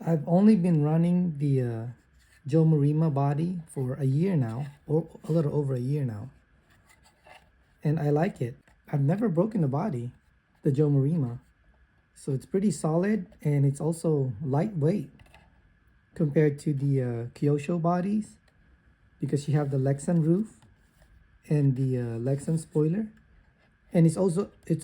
I've only been running the Joe Marima body for a year now, or a little over a year now. And I like it. I've never broken the body, the Joe Marima. So it's pretty solid and it's also lightweight compared to the Kyosho bodies because you have the Lexan roof and the Lexan spoiler. And it's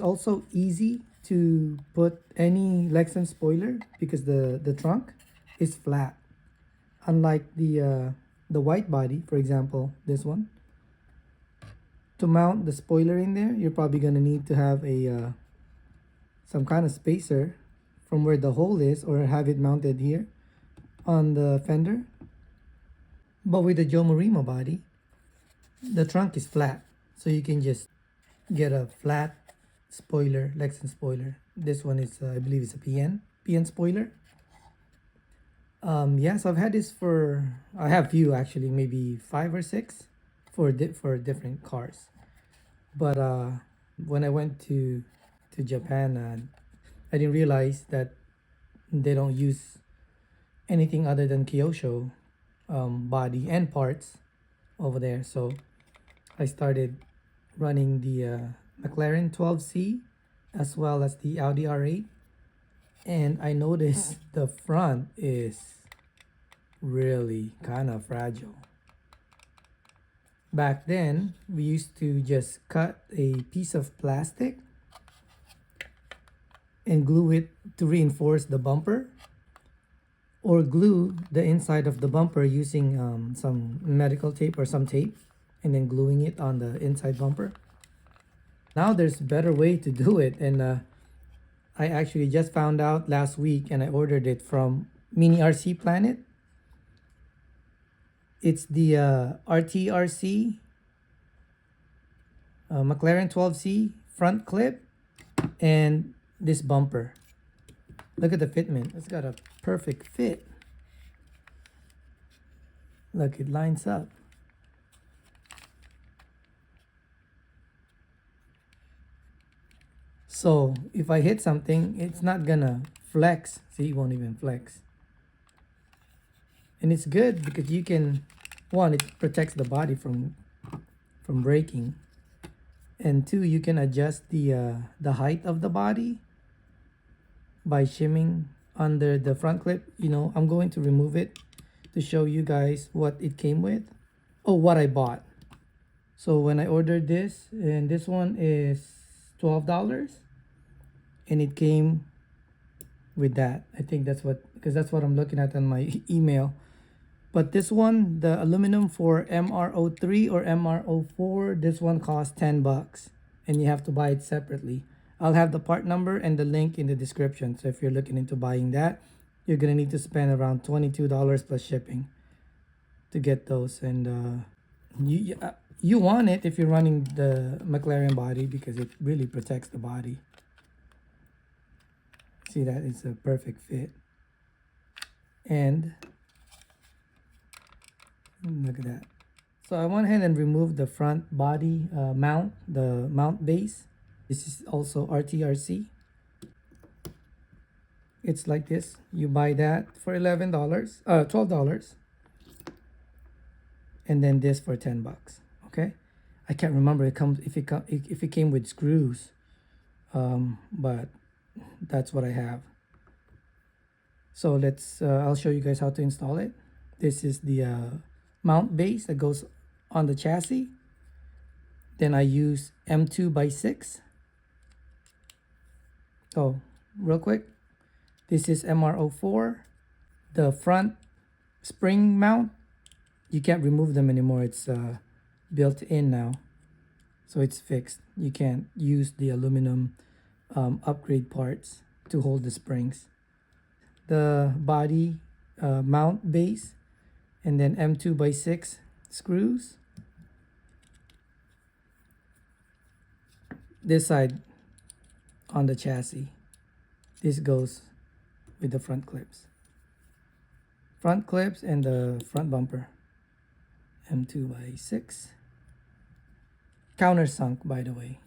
also easy to put any Lexan spoiler because the trunk is flat. Unlike the white body, for example, this one. To mount the spoiler in there, you're probably gonna need to have a some kind of spacer from where the hole is, or have it mounted here on the fender. But with the Joe Marima body, the trunk is flat, so you can just get a flat spoiler, Lexan spoiler. This one is, I believe, it's a PN spoiler. Yes, I've had this for, I have few actually, maybe 5 or 6 for different cars. But when I went to Japan, I didn't realize that they don't use anything other than Kyosho body and parts over there. So I started running the McLaren 12C as well as the Audi R8, and I noticed the front is really kind of fragile. Back then, we used to just cut a piece of plastic and glue it to reinforce the bumper, or glue the inside of the bumper using some medical tape or some tape, and then gluing it on the inside bumper. Now there's a better way to do it, and I actually just found out last week, and I ordered it from Mini RC Planet. It's the RTRC McLaren 12C front clip and this bumper. Look at the fitment. It's got a perfect fit. Look, it lines up. So if I hit something, it's not gonna flex. See, it won't even flex. And it's good because you can, one, it protects the body from breaking, and two, you can adjust the height of the body by shimming under the front clip. You know, I'm going to remove it to show you guys what it came with. Oh, what I bought. So when I ordered this, and this one is $12, and it came with that. I think that's what, because that's what I'm looking at on my email. But this one, the aluminum for MR03 or MR04, this one costs $10, and you have to buy it separately. I'll have the part number and the link in the description. So if you're looking into buying that, you're gonna need to spend around $22 plus shipping to get those. And you want it if you're running the McLaren body because it really protects the body. See that? It's a perfect fit. And look at that. So I went ahead and removed the front body mount, the mount base. This is also RTRC. It's like this. You buy that for $12, and then this for $10. Okay, I can't remember if it came with screws, but that's what I have. So let's I'll show you guys how to install it. This is the mount base that goes on the chassis. Then I use M2x6. Oh, real quick, this is MR04. The front spring mount, you can't remove them anymore. It's built in now, so it's fixed. You can't use the aluminum upgrade parts to hold the springs. The body mount base, and then M2x6 screws. This side on the chassis. This goes with the front clips. Front clips and the front bumper. M2x6. Countersunk, by the way.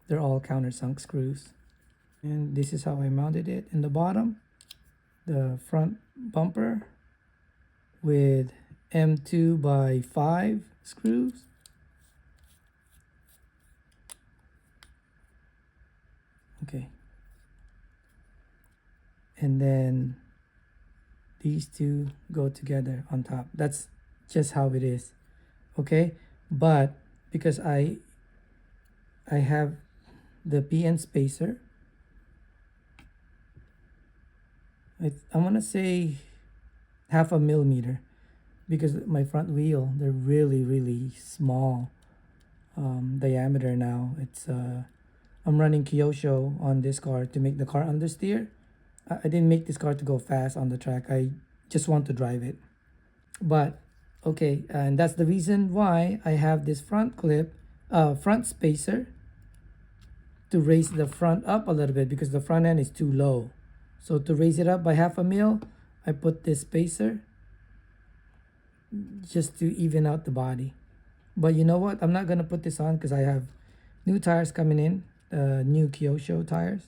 They're all countersunk screws. And this is how I mounted it in the bottom. the front bumper with M2 by 5 screws. Okay. And then these two go together on top. That's just how it is. Okay. But because I have the PN spacer, I'm gonna say 0.5 millimeter, because my front wheel, they're really small diameter now. It's I'm running Kyosho on this car to make the car understeer. I didn't make this car to go fast on the track. I just want to drive it. But okay, and that's the reason why I have this front spacer to raise the front up a little bit, because the front end is too low. So to raise it up by 0.5 mil, I put this spacer just to even out the body. But you know what? I'm not gonna put this on because I have new tires coming in, new Kyosho tires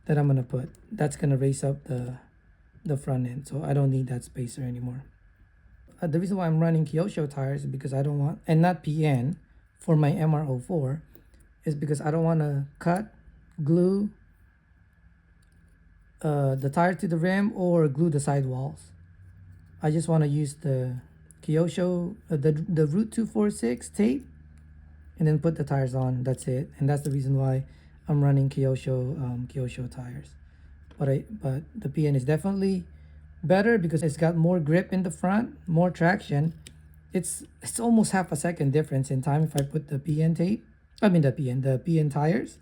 that I'm gonna put. That's gonna raise up the front end, so I don't need that spacer anymore. The reason why I'm running Kyosho tires is because I don't want, and not PN for my MR04, is because I don't want to cut, glue the tire to the rim or glue the sidewalls. I just want to use the Kyosho, the Route 246 tape, and then put the tires on. That's it. And that's the reason why I'm running Kyosho tires. But the PN is definitely better because it's got more grip in the front, more traction. It's almost 0.5 second difference in time if I put the PN tape. I mean the PN tires.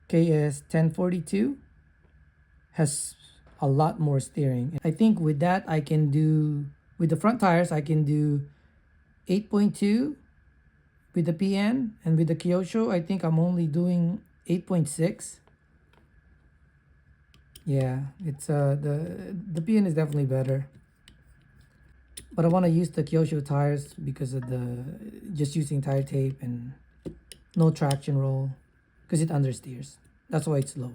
KS 1042 has a lot more steering. I think with that I can do, with the front tires I can do 8.2 with the PN, and with the Kyosho I think I'm only doing 8.6. Yeah, it's the PN is definitely better. But I want to use the Kyosho tires because of the just using tire tape and no traction roll, because it understeers. That's why it's lower.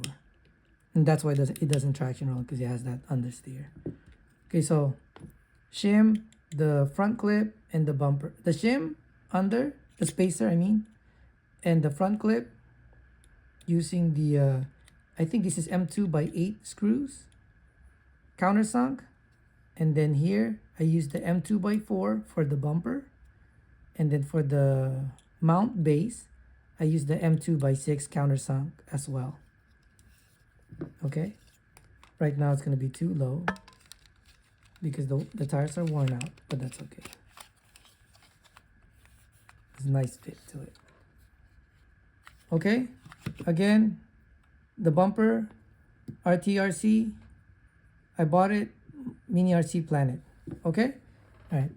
And that's why it doesn't traction roll, because it has that understeer. Okay, so shim, the front clip, and the bumper. The shim under, the spacer I mean, and the front clip using the, I think this is M2 by 8 screws, countersunk. And then here I use the M2 by 4 for the bumper. And then for the mount base, I use the M2 by 6 countersunk as well. Okay, right now it's going to be too low because the tires are worn out, but that's okay. It's a nice fit to it. Okay, again, the bumper, RTRC, I bought it, Mini RC Planet. Okay, all right.